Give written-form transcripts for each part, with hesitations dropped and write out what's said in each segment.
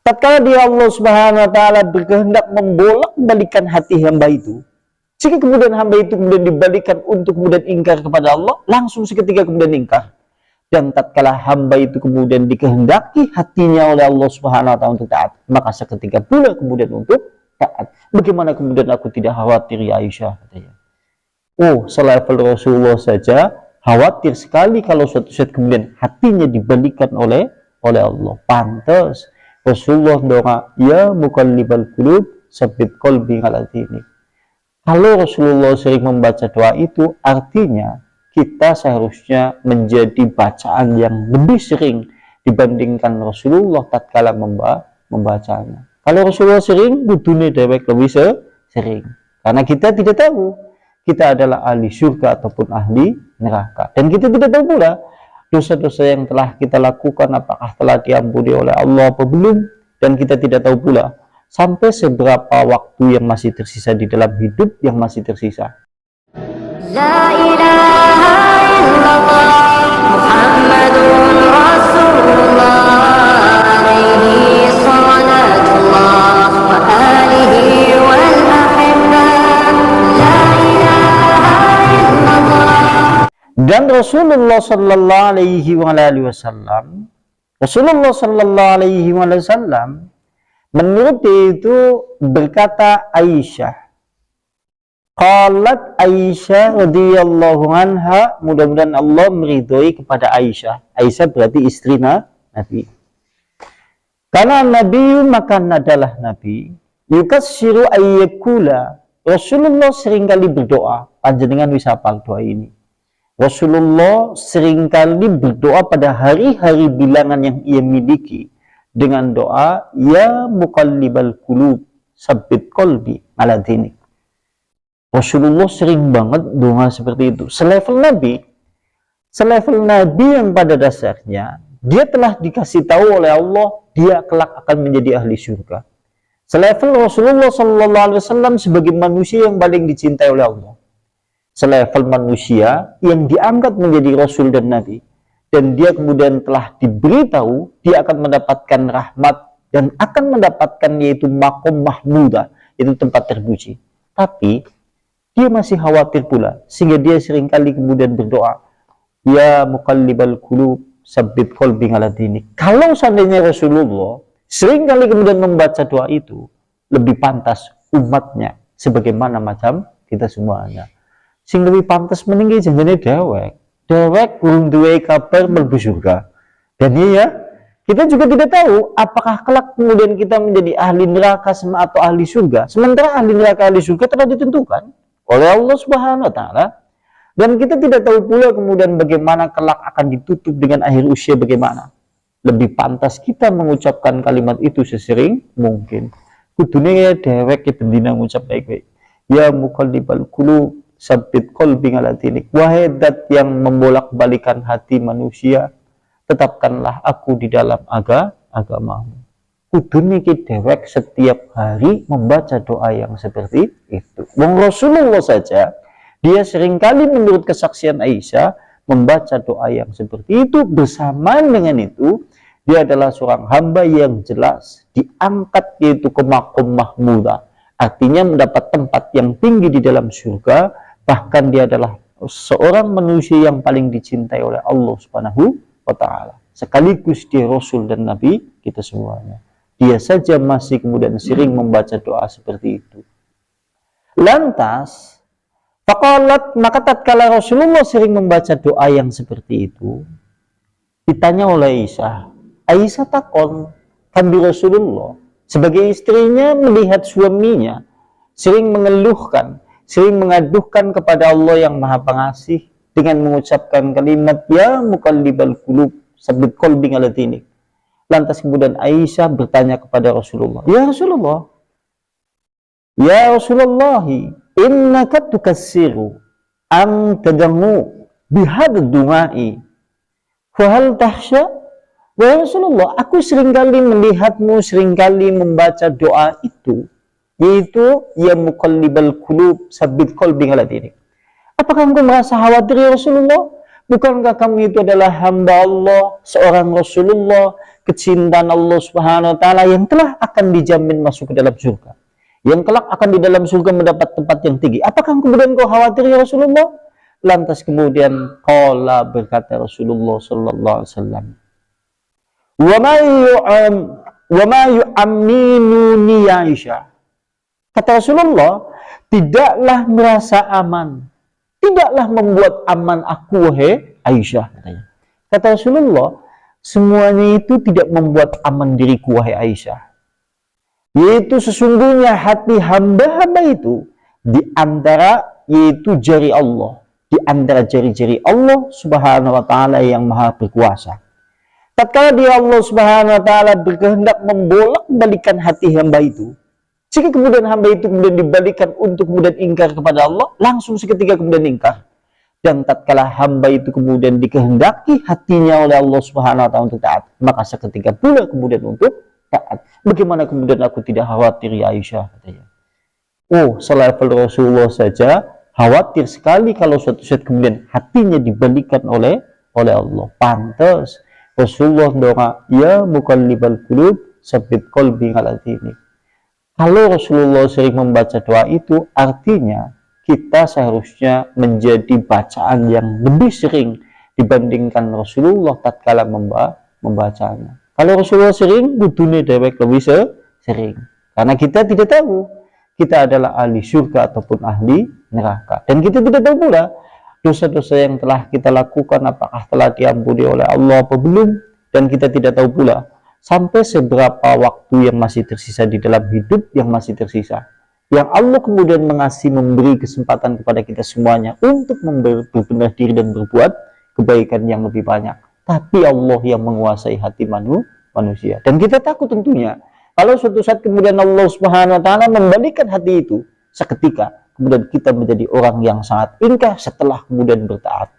Tatkala dia Allah Subhanahu wa taala berkehendak membolak-balikan hati hamba itu, jika kemudian hamba itu kemudian dibalikan untuk kemudian ingkar kepada Allah, langsung seketika kemudian ingkar. Dan tatkala hamba itu kemudian dikehendaki hatinya oleh Allah Subhanahu wa taala untuk taat, maka seketika pula kemudian untuk taat. Bagaimana kemudian aku tidak khawatir ya Aisyah, katanya. Oh, selevel Rasulullah saja khawatir sekali kalau suatu saat kemudian hatinya dibalikan oleh Allah. Pantas Rasulullah doa, ya muqallibal qulub, tsabbit qalbi ala dinik. Kalau Rasulullah sering membaca doa itu, artinya kita seharusnya menjadi bacaan yang lebih sering dibandingkan Rasulullah tatkala membacanya. Kalau Rasulullah sering, kudune dewek lebih sering. Karena kita tidak tahu kita adalah ahli surga ataupun ahli neraka. Dan kita tidak tahu pula dosa-dosa yang telah kita lakukan apakah telah diampuni oleh Allah atau belum. Dan kita tidak tahu pula sampai seberapa waktu yang masih tersisa di dalam hidup yang masih tersisa. La ilaha illallah Muhammadun Rasulullah alaihi salatullah wa alihi wal ahibbah. La ilaha illallah. Dan Rasulullah sallallahu alaihi wasallam menurut dia itu berkata Aisyah, qalat Aisyah radhiyallahu anha, mudah-mudahan Allah meridhoi kepada Aisyah. Aisyah berarti istri Nabi. Karena Nabi makan adalah Nabi, yukassiru ayyakula. Rasulullah seringkali berdoa, panjenengan bisa hafal doa ini. Rasulullah seringkali berdoa pada hari-hari bilangan yang ia miliki dengan doa, ya muqallibal qulub, tsabbit qalbi ala dinik. Rasulullah sering banget doa seperti itu. Selevel Nabi yang pada dasarnya dia telah dikasih tahu oleh Allah dia kelak akan menjadi ahli surga. Selevel Rasulullah SAW sebagai manusia yang paling dicintai oleh Allah. Selevel manusia yang diangkat menjadi Rasul dan Nabi. Dan dia kemudian telah diberitahu dia akan mendapatkan rahmat dan akan mendapatkan yaitu maqam mahmudah, itu tempat terpuji. Tapi dia masih khawatir pula sehingga dia seringkali kemudian berdoa, ya muqallibal qulub, tsabbit qalbi ala dinik. Kalau seandainya Rasulullah seringkali kemudian membaca doa itu, lebih pantas umatnya sebagaimana macam kita semuanya. Sing lebih pantas meninggi janjane dewek belum duwe kabar mlebu surga. Dan iya, kita juga tidak tahu apakah kelak kemudian kita menjadi ahli neraka atau ahli surga. Sementara ahli neraka ahli surga telah ditentukan oleh Allah Subhanahu wa taala. Dan kita tidak tahu pula kemudian bagaimana kelak akan ditutup dengan akhir usia bagaimana. Lebih pantas kita mengucapkan kalimat itu sesering mungkin. Kudune ya dewek ya bendina ngucap baik-baik. Ya muqallibal qulub, tsabbit qalbi ala dinik. Wahai zat yang membolak-balikan hati manusia, tetapkanlah aku di dalam agamamu. Kudune ki dewek setiap hari membaca doa yang seperti itu. Wong Rasulullah saja dia seringkali menurut kesaksian Aisyah membaca doa yang seperti itu. Bersamaan dengan itu dia adalah seorang hamba yang jelas diangkat yaitu ke maqam mahmudah, artinya mendapat tempat yang tinggi di dalam surga. Bahkan dia adalah seorang manusia yang paling dicintai oleh Allah Subhanahu wa taala. Sekaligus dia Rasul dan Nabi kita semuanya. Dia saja masih kemudian sering membaca doa seperti itu. Lantas, faqalat, maka tatkala Rasulullah sering membaca doa yang seperti itu, ditanya oleh Aisyah. Aisyah takon, kami Rasulullah sebagai istrinya melihat suaminya sering mengeluhkan, sering mengaduhkan kepada Allah yang Maha Pengasih dengan mengucapkan kalimat ya muqallibal qulub, tsabbit qalbi ala dinik. Lantas kemudian Aisyah bertanya kepada Rasulullah, ya Rasulullah, innaka tukassiru an tadamu bihadad du'ai fa hal tahsya. Wahai Rasulullah, aku seringkali melihatmu seringkali membaca doa itu, yaitu ya muqallibal qulub, tsabbit qalbi ala dinik. Apakah engkau merasa khawatir ya Rasulullah? Bukankah kamu itu adalah hamba Allah, seorang Rasulullah? kecintaan Allah Subhanahu wa taala yang telah akan dijamin masuk ke dalam surga, yang kelak akan di dalam surga mendapat tempat yang tinggi. Apakah kemudian kau khawatir ya Rasulullah? Lantas kemudian qala, berkata Rasulullah sallallahu alaihi wasallam, wa ma yu'minuni ya Aisyah. Kata Rasulullah, tidaklah merasa aman, tidaklah membuat aman aku wahai Aisyah, katanya. Kata Rasulullah, semuanya itu tidak membuat aman diriku wahai Aisyah. Yaitu sesungguhnya hati hamba-hamba itu di antara, yaitu jari Allah, di antara jari-jari Allah Subhanahu wa taala yang maha berkuasa. Tatkala dia Allah Subhanahu wa taala berkehendak membolak-balikan hati hamba itu, jika kemudian hamba itu kemudian dibalikan untuk kemudian ingkar kepada Allah, langsung seketika kemudian ingkar. Dan tatkala hamba itu kemudian dikehendaki hatinya oleh Allah Subhanahu wa taala untuk taat, maka seketika pula kemudian untuk taat. Bagaimana kemudian aku tidak khawatir ya Aisyah, katanya. Oh, selevel Rasulullah saja khawatir sekali kalau suatu saat kemudian hatinya dibalikan oleh Allah. Pantas Rasulullah doa, ya muqallibal qulub tsabbit qalbi ala dinik. Kalau Rasulullah sering membaca doa itu, artinya kita seharusnya menjadi bacaan yang lebih sering dibandingkan Rasulullah tatkala membacanya. Kalau Rasulullah sering, kudune dewek lebih sering. Karena kita tidak tahu kita adalah ahli surga ataupun ahli neraka. Dan kita tidak tahu pula dosa-dosa yang telah kita lakukan apakah telah diampuni oleh Allah atau belum. Dan kita tidak tahu pula sampai seberapa waktu yang masih tersisa di dalam hidup yang masih tersisa, yang Allah kemudian memberi kesempatan kepada kita semuanya untuk berbenah diri dan berbuat kebaikan yang lebih banyak. Tapi Allah yang menguasai hati manusia, dan kita takut tentunya kalau suatu saat kemudian Allah Subhanahu wa taala membalikkan hati itu, seketika kemudian kita menjadi orang yang sangat ingkar setelah kemudian bertaat,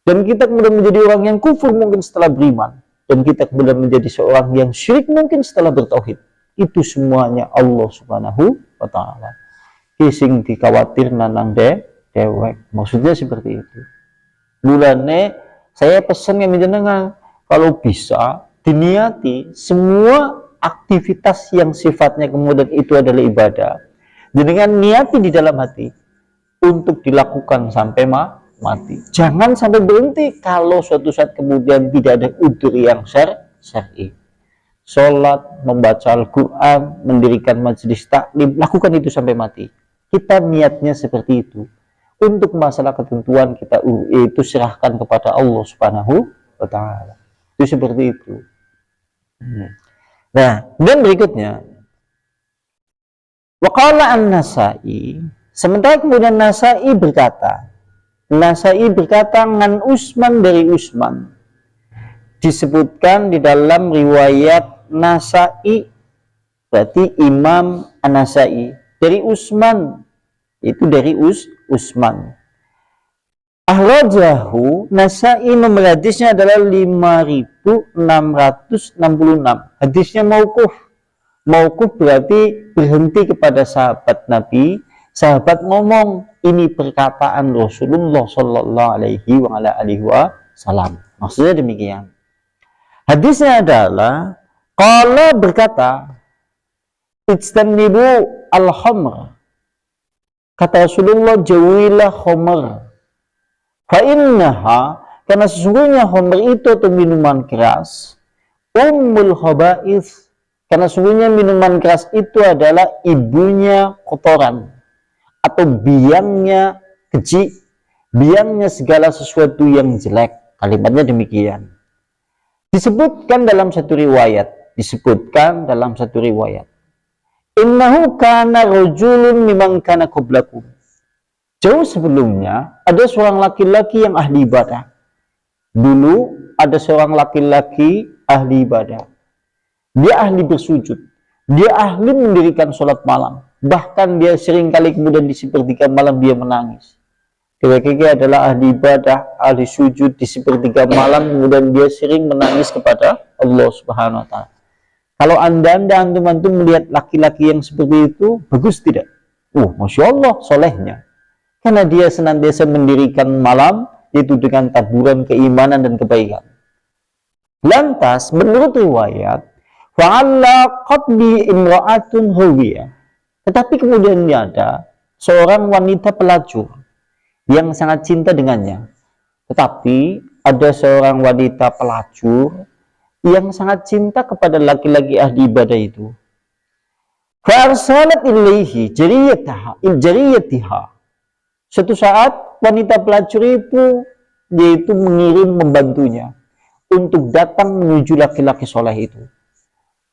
dan kita kemudian menjadi orang yang kufur mungkin setelah beriman, dan kita kemudian menjadi seorang yang syirik mungkin setelah bertauhid. Itu semuanya Allah Subhanahu wa taala. Kising dikhawatir nanang dewek. Maksudnya seperti itu. Mulane saya pesan yang menjenengan, kalau bisa diniati semua aktivitas yang sifatnya kemudian itu adalah ibadah, dengan niati di dalam hati untuk dilakukan sampai mati. Jangan sampai berhenti kalau suatu saat kemudian tidak ada udzur yang syar'i. Sholat, membaca Al-Quran, mendirikan majelis taklim, lakukan itu sampai mati. Kita niatnya seperti itu. Untuk masalah ketentuan kita itu serahkan kepada Allah Subhanahu wa taala. Itu seperti itu. Nah, dan berikutnya, waqala an-Nasa'i, sementara kemudian Nasa'i berkata ngan Utsman dari Utsman, disebutkan di dalam riwayat Nasa'i, berarti Imam An-Nasa'i, dari Utsman, itu dari Utsman. Ahrajahu, Nasa'i nomor hadisnya adalah 5666. Hadisnya mauquf. Mauquf berarti berhenti kepada sahabat Nabi. Sahabat ngomong, ini perkataan Rasulullah sallallahu alaihi wasallam. Maksudnya demikian. Hadisnya adalah qala, berkata, ijtanibu al-khamr. Kata Rasulullah, jauhilah khamr. Fa innaha, karena sesungguhnya khamr itu atau minuman keras, ummul khaba'ith, karena sesungguhnya minuman keras itu adalah ibunya kotoran atau biangnya keji, biangnya segala sesuatu yang jelek. Kalimatnya demikian. Disebutkan dalam satu riwayat, innahu kana rajulun mimman kana qablakum. Jauh sebelumnya ada seorang laki-laki yang ahli ibadah. Dulu ada seorang laki-laki ahli ibadah. Dia ahli bersujud, dia ahli mendirikan sholat malam, bahkan dia sering kali kemudian di sepertiga malam dia menangis. Dia adalah ahli ibadah, ahli sujud di sepertiga malam, kemudian dia sering menangis kepada Allah Subhanahu wa taala. Kalau antum melihat laki-laki yang seperti itu, bagus tidak? Masya Allah, solehnya. Karena dia senantiasa mendirikan malam, itu dengan taburan keimanan dan kebaikan. Lantas menurut riwayat, fa'allaqat bi imra'atun hawiyah. Tetapi kemudian ada seorang wanita pelacur yang sangat cinta dengannya. Tetapi ada seorang wanita pelacur yang sangat cinta kepada laki-laki ahli ibadah itu. Fa'arsalat ilaihi jariyatiha. Suatu saat wanita pelacur itu yaitu mengirim membantunya untuk datang menuju laki-laki soleh itu.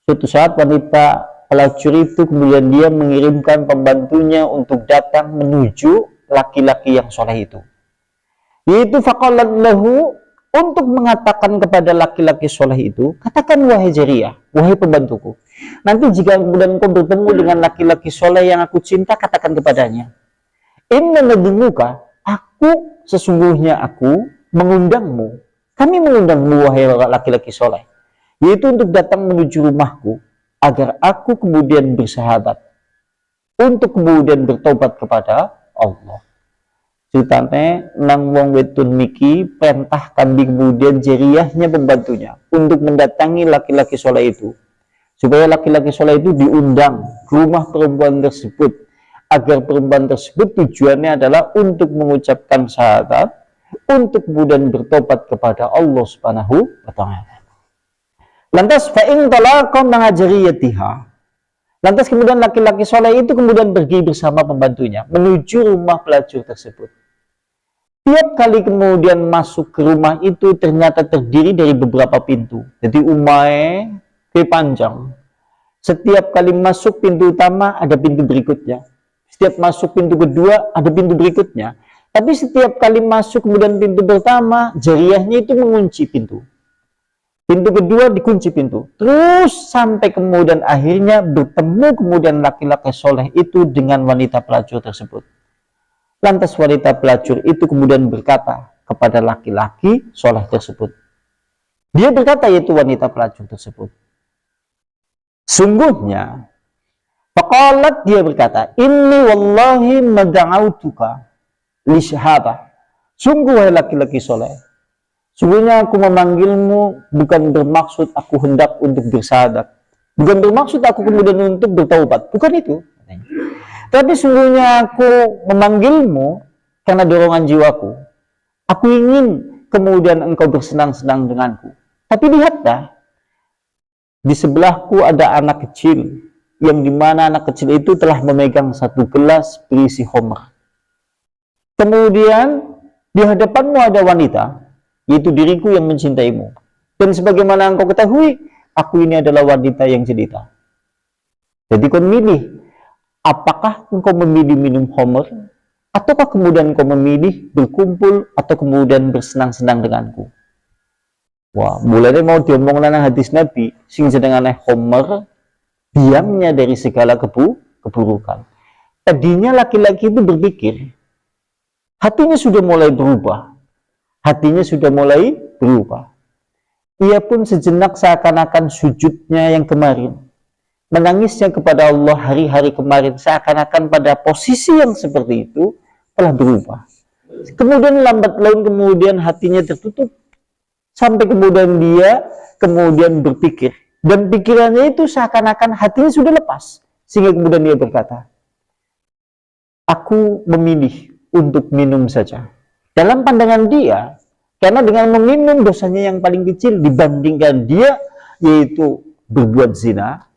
Suatu saat wanita pelacur itu kemudian dia mengirimkan pembantunya untuk datang menuju laki-laki yang soleh itu. Yaitu faqalat lahu, untuk mengatakan kepada laki-laki soleh itu, katakan wahai jariyah, wahai pembantuku, nanti jika kemudian kau bertemu dengan laki-laki soleh yang aku cinta, katakan kepadanya, inna nadumuka, sesungguhnya aku mengundangmu, kami mengundangmu wahai laki-laki soleh, yaitu untuk datang menuju rumahku, agar aku kemudian bersahabat, untuk kemudian bertobat kepada Allah. Ceritanya nang wong wedun niki perintah kambing kemudian jariyahnya pembantunya untuk mendatangi laki-laki soleh itu, supaya laki-laki soleh itu diundang ke rumah perempuan tersebut, agar perempuan tersebut tujuannya adalah untuk mengucapkan syahadat, untuk kemudian bertobat kepada Allah Subhanahu wa Ta'ala. Lantas fa'in talaqam ma'a jariyatiha. Lantas kemudian laki-laki soleh itu kemudian pergi bersama pembantunya menuju rumah pelacur tersebut. Tiap kali kemudian masuk ke rumah itu ternyata terdiri dari beberapa pintu. Jadi umai ke panjang. Setiap kali masuk pintu utama ada pintu berikutnya. Setiap masuk pintu kedua ada pintu berikutnya. Tapi setiap kali masuk kemudian pintu pertama, jariyahnya itu mengunci pintu. Pintu kedua dikunci pintu. Terus sampai kemudian akhirnya bertemu kemudian laki-laki soleh itu dengan wanita pelacur tersebut. Lantas wanita pelacur itu kemudian berkata kepada laki-laki soleh tersebut. Dia berkata, yaitu wanita pelacur tersebut, sungguhnya, faqalat, dia berkata, inni wallahi mada'autuka li syahadah. Sungguh wahai laki-laki soleh, sungguhnya aku memanggilmu bukan bermaksud aku hendak untuk bersyahadat, bukan bermaksud aku kemudian untuk bertaubat, bukan itu. Tapi sungguhnya aku memanggilmu karena dorongan jiwaku. Aku ingin kemudian engkau bersenang-senang denganku. Tapi lihatlah, di sebelahku ada anak kecil, yang dimana anak kecil itu telah memegang satu gelas berisi khamr. Kemudian di hadapanmu ada wanita, yaitu diriku yang mencintaimu. Dan sebagaimana engkau ketahui, aku ini adalah wanita yang jelita. Jadi kau milih, apakah engkau memilih minum khamr, ataukah kemudian engkau memilih berkumpul atau kemudian bersenang-senang denganku? Wah, mulanya mau diomong nang hadis Nabi, sing jenengane khamr, diamnya dari segala keburukan. Tadinya laki-laki itu berpikir, hatinya sudah mulai berubah. Ia pun sejenak seakan-akan sujudnya yang kemarin, menangisnya kepada Allah hari-hari kemarin, seakan-akan pada posisi yang seperti itu telah berubah. Kemudian lambat laun kemudian hatinya tertutup, sampai kemudian dia kemudian berpikir, dan pikirannya itu seakan-akan hatinya sudah lepas, sehingga kemudian dia berkata, aku memilih untuk minum saja. Dalam pandangan dia, karena dengan meminum dosanya yang paling kecil dibandingkan dia, yaitu berbuat zina,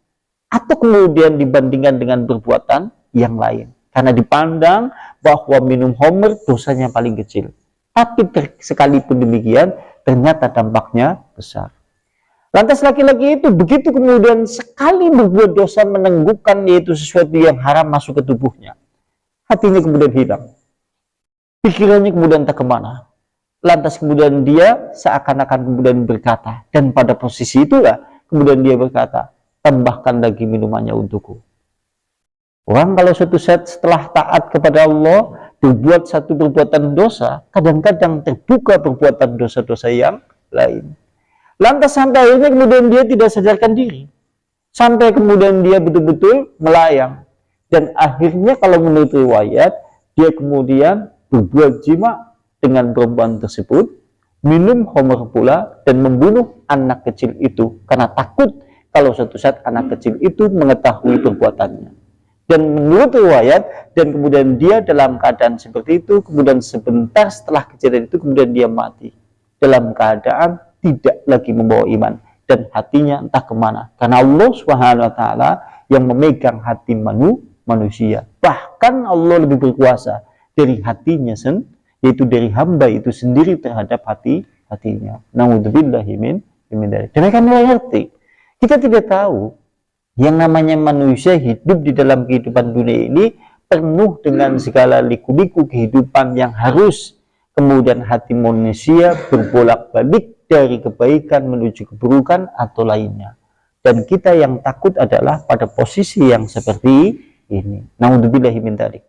atau kemudian dibandingkan dengan perbuatan yang lain, karena dipandang bahwa minum khamr dosanya paling kecil. Tapi sekalipun demikian, ternyata dampaknya besar. Lantas laki-laki itu begitu kemudian sekali berbuat dosa menenggukan, yaitu sesuatu yang haram masuk ke tubuhnya, hatinya kemudian hilang, pikirannya kemudian tak kemana. Lantas kemudian dia seakan-akan kemudian berkata, dan pada posisi itulah kemudian dia berkata, tambahkan lagi minumannya untukku. Orang kalau suatu saat setelah taat kepada Allah, berbuat satu perbuatan dosa, kadang-kadang terbuka perbuatan dosa-dosa yang lain. Lantas sampai akhirnya kemudian dia tidak sadarkan diri. Sampai kemudian dia betul-betul melayang. Dan akhirnya kalau menurut riwayat, dia kemudian berbuat jima dengan perempuan tersebut, minum khamr pula, dan membunuh anak kecil itu karena takut kalau suatu saat anak kecil itu mengetahui perbuatannya. Dan menurut riwayat, dan kemudian dia dalam keadaan seperti itu, kemudian sebentar setelah kejadian itu, kemudian dia mati dalam keadaan tidak lagi membawa iman, dan hatinya entah kemana, karena Allah Subhanahu wa Ta'ala yang memegang hati manusia. Bahkan Allah lebih berkuasa dari hatinya yaitu dari hamba itu sendiri terhadap hatinya. Naudzubillahi min dzalik. Demikian mengerti. Kita tidak tahu yang namanya manusia hidup di dalam kehidupan dunia ini penuh dengan segala liku-liku kehidupan yang harus kemudian hati manusia berbolak-balik dari kebaikan menuju keburukan atau lainnya. Dan kita yang takut adalah pada posisi yang seperti ini. Naudzubillahi min dzalik.